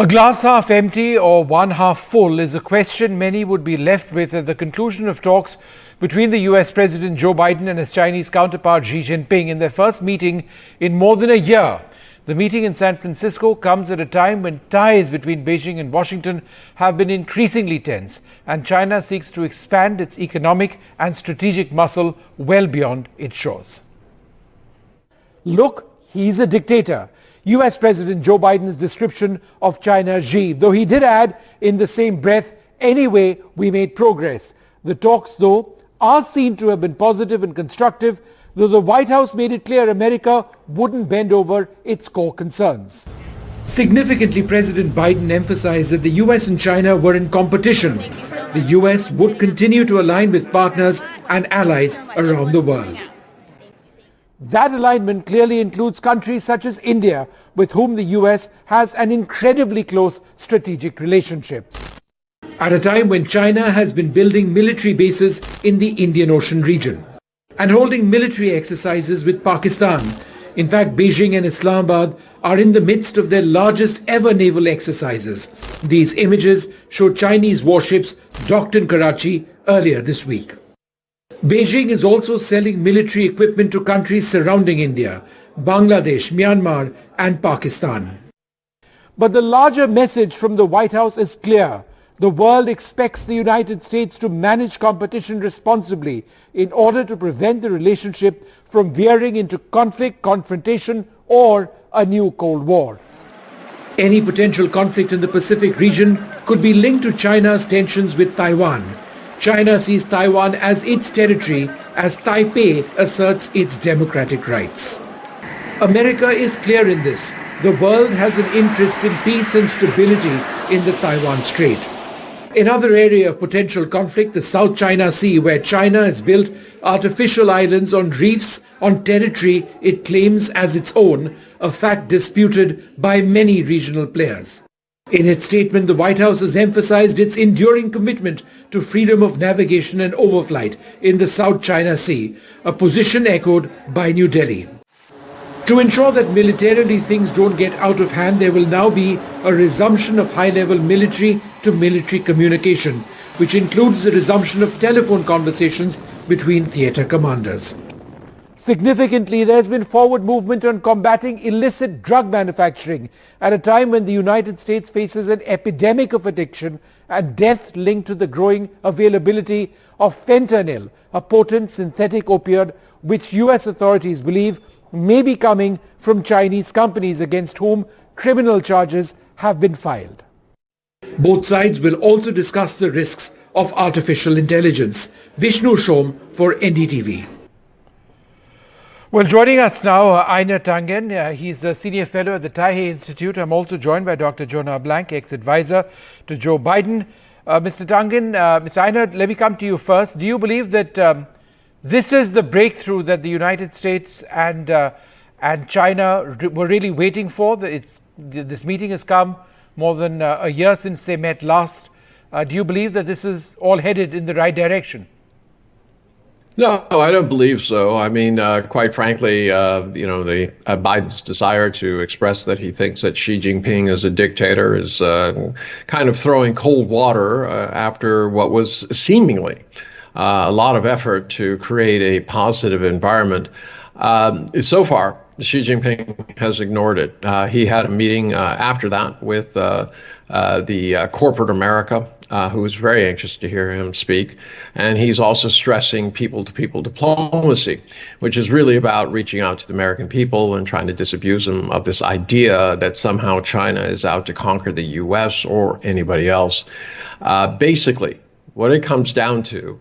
A glass half empty or one half full is a question many would be left with at the conclusion of talks between the US President Joe Biden and his Chinese counterpart Xi Jinping in their first meeting in more than a year. The meeting in San Francisco comes at a time when ties between Beijing and Washington have been increasingly tense, and China seeks to expand its economic and strategic muscle well beyond its shores. Look, he's a dictator. US President Joe Biden's description of China Xi, though he did add in the same breath, anyway, we made progress. The talks, though, are seen to have been positive and constructive, though the White House made it clear America wouldn't bend over its core concerns. Significantly, President Biden emphasized that the US and China were in competition. The US would continue to align with partners and allies around the world. That alignment clearly includes countries such as India, with whom the US has an incredibly close strategic relationship. At a time when China has been building military bases in the Indian Ocean region and holding military exercises with Pakistan. In fact, Beijing and Islamabad are in the midst of their largest ever naval exercises. These images show Chinese warships docked in Karachi earlier this week. Beijing is also selling military equipment to countries surrounding India, Bangladesh, Myanmar and Pakistan. But the larger message from the White House is clear. The world expects the United States to manage competition responsibly in order to prevent the relationship from veering into conflict, confrontation or a new Cold War. Any potential conflict in the Pacific region could be linked to China's tensions with Taiwan. China sees Taiwan as its territory as Taipei asserts its democratic rights. America is clear in this. The world has an interest in peace and stability in the Taiwan Strait. Another area of potential conflict, the South China Sea, where China has built artificial islands on reefs on territory it claims as its own, a fact disputed by many regional players. In its statement, the White House has emphasized its enduring commitment to freedom of navigation and overflight in the South China Sea, a position echoed by New Delhi. To ensure that militarily things don't get out of hand, there will now be a resumption of high-level military-to-military communication, which includes the resumption of telephone conversations between theater commanders. Significantly, there has been forward movement on combating illicit drug manufacturing at a time when the United States faces an epidemic of addiction and death linked to the growing availability of fentanyl, a potent synthetic opioid which US authorities believe may be coming from Chinese companies against whom criminal charges have been filed. Both sides will also discuss the risks of artificial intelligence. Vishnu Shom for NDTV. Well, joining us now, Einar Tangen. He's a senior fellow at the Taihe Institute. I'm also joined by Dr. Jonah Blank, ex-advisor to Joe Biden. Mr. Tangen, Mr. Einar, let me come to you first. Do you believe that this is the breakthrough that the United States and China were really waiting for? This meeting has come more than a year since they met last. Do you believe that this is all headed in the right direction? No, I don't believe so. I mean, quite frankly, Biden's desire to express that he thinks that Xi Jinping is a dictator is kind of throwing cold water after what was seemingly a lot of effort to create a positive environment. So far, Xi Jinping has ignored it. He had a meeting after that with the corporate America, who was very anxious to hear him speak. And he's also stressing people-to-people diplomacy, which is really about reaching out to the American people and trying to disabuse them of this idea that somehow China is out to conquer the U.S. or anybody else. Basically, what it comes down to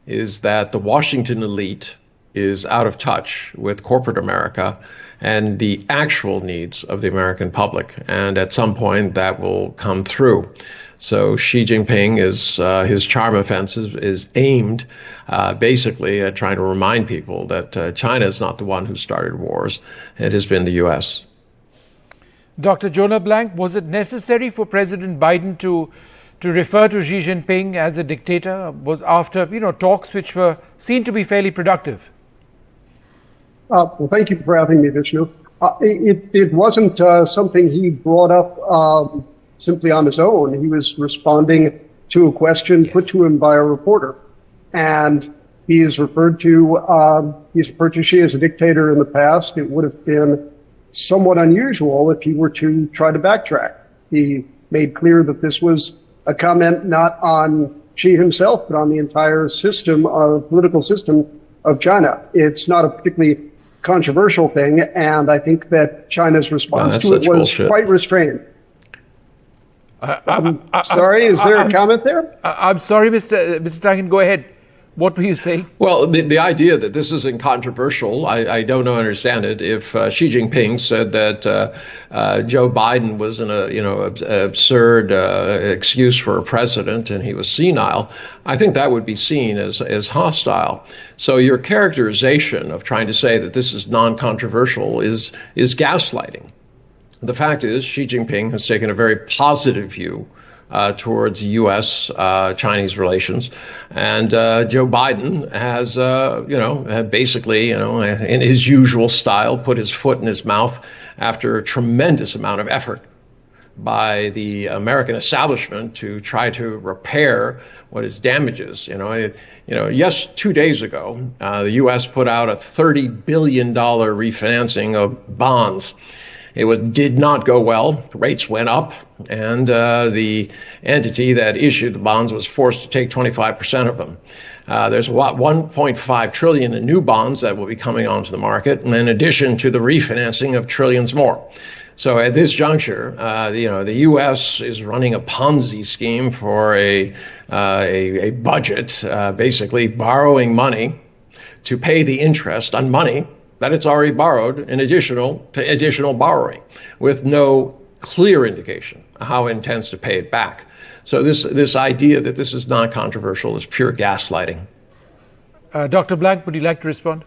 is that the Washington elite is out of touch with corporate America and the actual needs of the American public. And at some point that will come through. So Xi Jinping his charm offensive is aimed basically at trying to remind people that China is not the one who started wars. It has been the U.S. Dr. Jonah Blank, was it necessary for President Biden to refer to Xi Jinping as a dictator? Was after talks which were seen to be fairly productive? Well, thank you for having me, Vishnu. It wasn't something he brought up simply on his own. He was responding to a question put to him by a reporter. And he's referred to Xi as a dictator in the past. It would have been somewhat unusual if he were to try to backtrack. He made clear that this was a comment not on Xi himself, but on the entire political system of China. It's not a particularly controversial thing, and I think that China's response to it was quite restrained. Sorry, is there a comment there? I'm sorry, Mr. Tangen, go ahead. What were you saying? Well, the idea that this isn't controversial, I don't understand it. If Xi Jinping said that Joe Biden was an absurd excuse for a president and he was senile, I think that would be seen as hostile. So your characterization of trying to say that this is non-controversial is gaslighting. The fact is, Xi Jinping has taken a very positive view towards U.S.-Chinese relations, and Joe Biden has, basically, in his usual style, put his foot in his mouth after a tremendous amount of effort by the American establishment to try to repair what is damages. 2 days ago, the U.S. put out a $30 billion refinancing of bonds. It did not go well. Rates went up, and the entity that issued the bonds was forced to take 25% of them. There's $1.5 trillion in new bonds that will be coming onto the market, in addition to the refinancing of trillions more. So at this juncture, the U.S. is running a Ponzi scheme for a budget, basically borrowing money to pay the interest on money that it's already borrowed in additional borrowing, with no clear indication of how it intends to pay it back. So this idea that this is non-controversial is pure gaslighting. Dr. Blank, would you like to respond?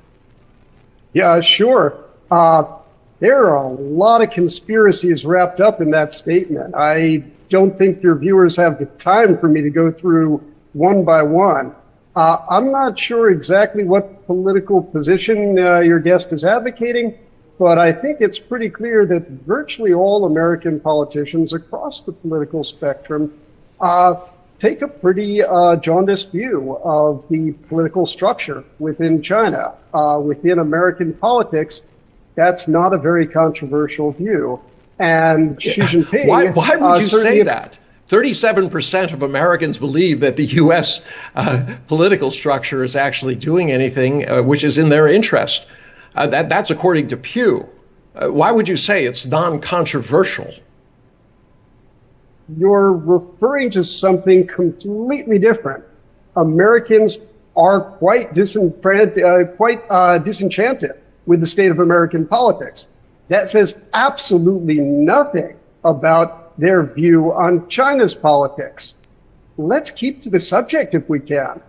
Yeah, sure. There are a lot of conspiracies wrapped up in that statement. I don't think your viewers have the time for me to go through one by one. I'm not sure exactly what political position your guest is advocating, but I think it's pretty clear that virtually all American politicians across the political spectrum take a pretty jaundiced view of the political structure within China. Within American politics, that's not a very controversial view. And Xi Jinping... Why would you say that? 37% of Americans believe that the U.S. Political structure is actually doing anything which is in their interest. That's according to Pew. Why would you say it's non-controversial? You're referring to something completely different. Americans are quite disenchanted with the state of American politics. That says absolutely nothing about their view on China's politics. Let's keep to the subject if we can.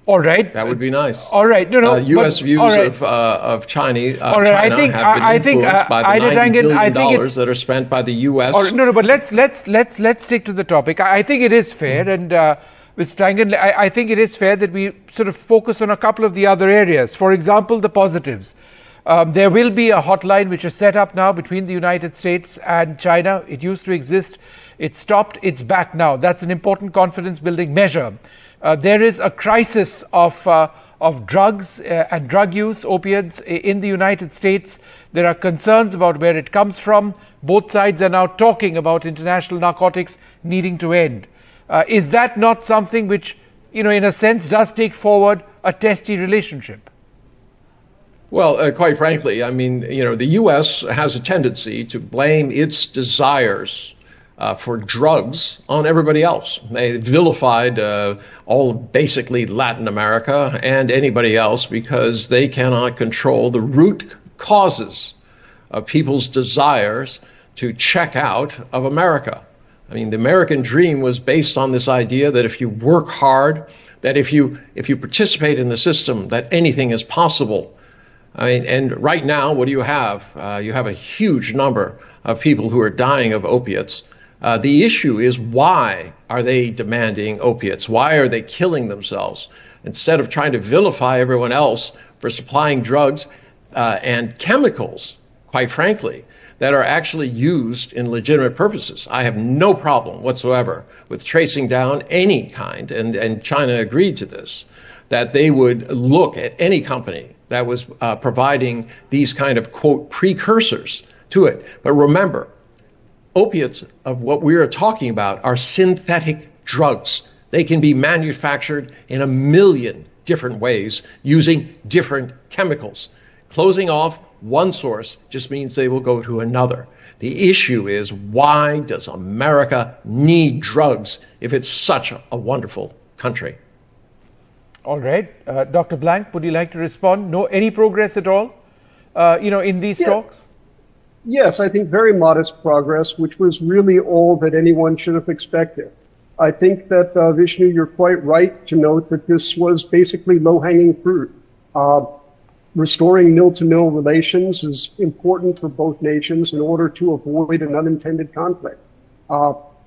All right. That would be nice. All right. U.S. views of China have been influenced by the $90 billion that are spent by the U.S. But let's stick to the topic. I think it is fair, and Mr. Tangen, I think it is fair that we sort of focus on a couple of the other areas. For example, the positives. There will be a hotline which is set up now between the United States and China. It used to exist. It stopped. It's back now. That's an important confidence-building measure. There is a crisis of drugs and drug use, opiates, in the United States. There are concerns about where it comes from. Both sides are now talking about international narcotics needing to end. Is that not something which, in a sense, does take forward a testy relationship? Well, quite frankly, I mean, the U.S. has a tendency to blame its desires for drugs on everybody else. They vilified basically Latin America and anybody else because they cannot control the root causes of people's desires to check out of America. I mean, the American dream was based on this idea that if you work hard, that if you participate in the system, that anything is possible. I mean, and right now, what do you have? You have a huge number of people who are dying of opiates. The issue is, why are they demanding opiates? Why are they killing themselves? Instead of trying to vilify everyone else for supplying drugs and chemicals, quite frankly, that are actually used in legitimate purposes. I have no problem whatsoever with tracing down any kind, and China agreed to this, that they would look at any company that was providing these kind of, quote, precursors to it. But remember, opiates of what we are talking about are synthetic drugs. They can be manufactured in a million different ways using different chemicals. Closing off one source just means they will go to another. The issue is, why does America need drugs if it's such a wonderful country? All right. Dr. Blank, would you like to respond? No, any progress at all, in these talks? Yes, I think very modest progress, which was really all that anyone should have expected. I think that, Vishnu, you're quite right to note that this was basically low-hanging fruit. Restoring mill-to-mill relations is important for both nations in order to avoid an unintended conflict.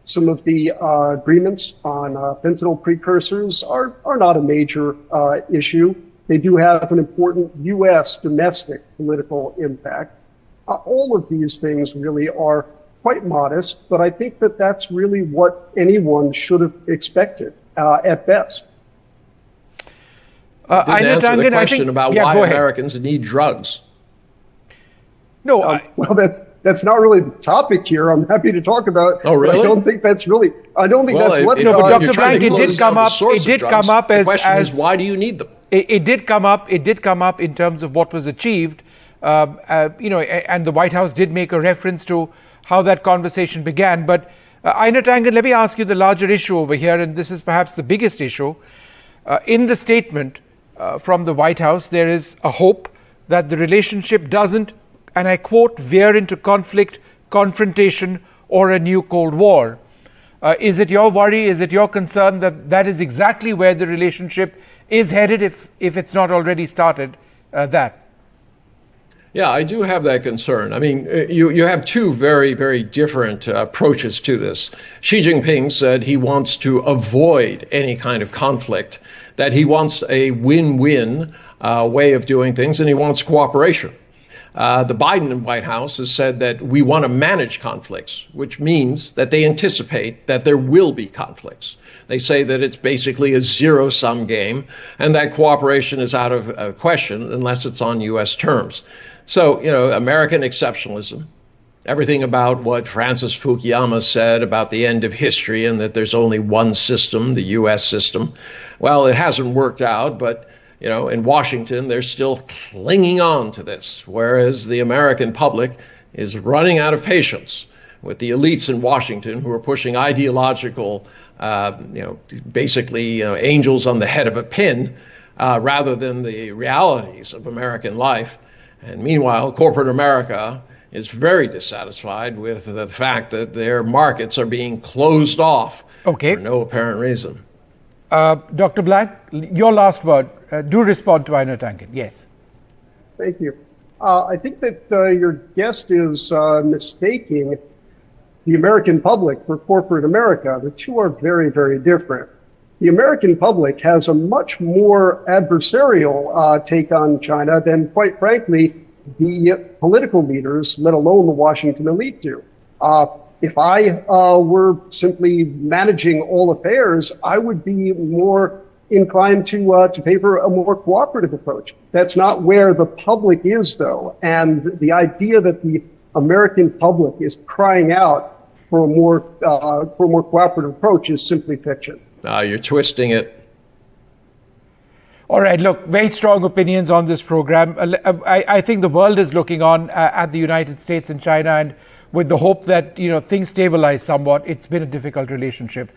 Some of the agreements on fentanyl precursors are not a major issue. They do have an important U.S. domestic political impact. All of these things really are quite modest, but I think that that's really what anyone should have expected at best. Didn't answer the question about why Americans need drugs. No, well, that's not really the topic here. I'm happy to talk about. Oh, really? I don't think that's really. I don't think that's what. No, but Dr. Blank, it did come up. It did come up as. The question is, why do you need them? It did come up. It did come up in terms of what was achieved. And the White House did make a reference to how that conversation began. But Einar Tangen, let me ask you the larger issue over here, and this is perhaps the biggest issue. In the statement from the White House, there is a hope that the relationship doesn't, and I quote, veer into conflict, confrontation, or a new Cold War. Is it your worry, is it your concern that that is exactly where the relationship is headed, if it's not already started that? Yeah, I do have that concern. I mean, you have two very, very different approaches to this. Xi Jinping said he wants to avoid any kind of conflict, that he wants a win-win way of doing things, and he wants cooperation. The Biden White House has said that we want to manage conflicts, which means that they anticipate that there will be conflicts. They say that it's basically a zero-sum game, and that cooperation is out of question unless it's on U.S. terms. So, American exceptionalism, everything about what Francis Fukuyama said about the end of history and that there's only one system, the U.S. system. Well, it hasn't worked out, but, in Washington, they're still clinging on to this, whereas the American public is running out of patience with the elites in Washington who are pushing ideological, basically, angels on the head of a pin, rather than the realities of American life. And meanwhile, corporate America is very dissatisfied with the fact that their markets are being closed off for no apparent reason. Dr. Blank, your last word. Do respond to Einar Tangen. Yes. Thank you. I think that your guest is mistaking the American public for corporate America. The two are very, very different. The American public has a much more adversarial take on China than, quite frankly, the political leaders, let alone the Washington elite, do. If I were simply managing all affairs, I would be more inclined to favor a more cooperative approach. That's not where the public is, though. And the idea that the American public is crying out for a more cooperative approach is simply fiction. You're twisting it. All right, look, very strong opinions on this program. I think the world is looking on at the United States and China, and with the hope that things stabilize somewhat. It's been a difficult relationship.